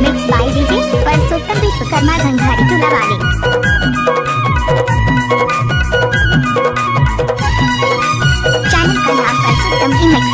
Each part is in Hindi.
Mix by DJ Parsottam Vishwakarma Ghanghari चूल्हा वाले। चैनल का नाम परसोत्तम रीमिक्स।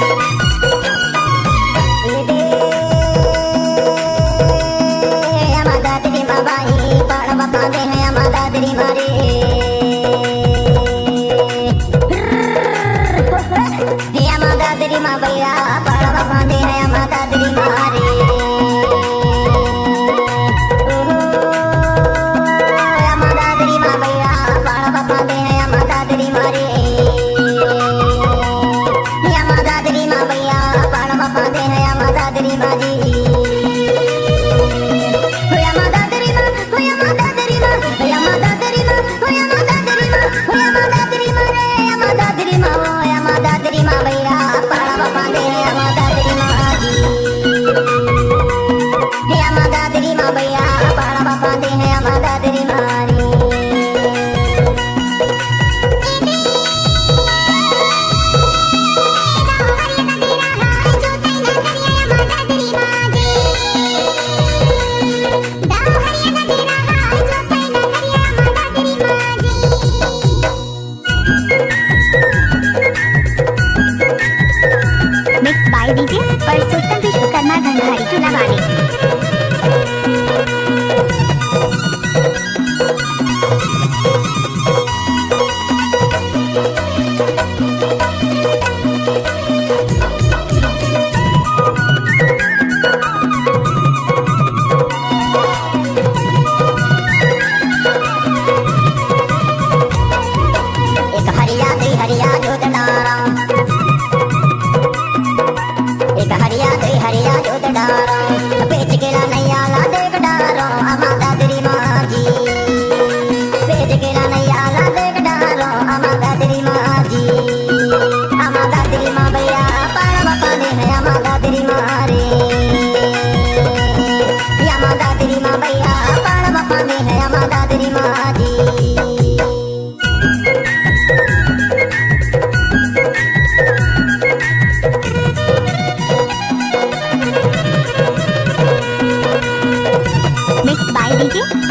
डीजे परसोत्तम विश्वकर्मा घंघारी चूल्हा वाले।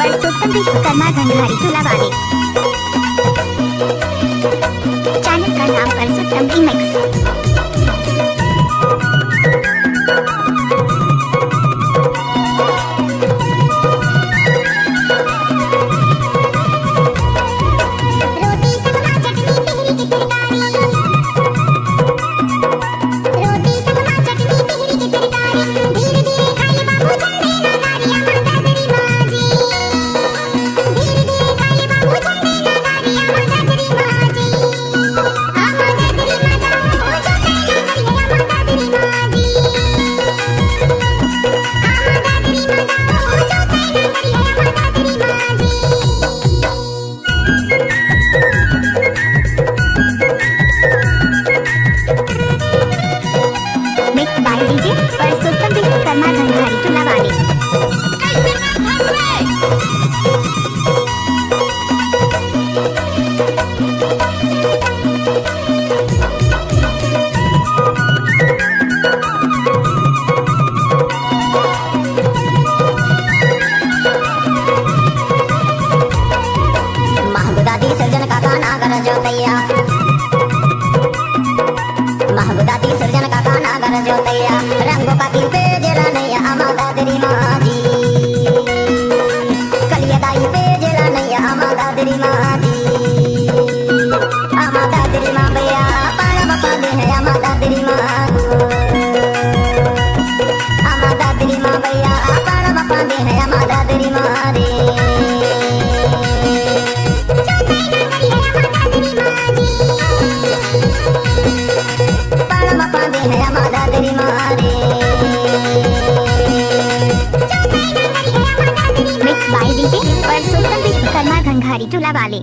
परसोत्तम विश्वकर्मा घंघारी चूल्हा वाले। चैनल का नाम परसोत्तम रीमिक्स। परसोत्तम विश्वकर्मा घंघारी चूल्हा वाले। महबूदादी सर्जन का गाना गर जोतैया, महबूदादी सर्जन का गाना गर जोतैया, रंगों का दिल पे जला नैया अमा दादरी माजी, कलिया दाई पे जला नैया अमा दादरी माजी, अमा दादरी माँ भैया पाला बपा दे है अमा दादरी माँ, अमा दादरी माँ भैया पाला बपा दे है अमा दादरी माँ रे। Mix by DJ Parsottam Vishwakarma Ghanghari चूल्हा वाले।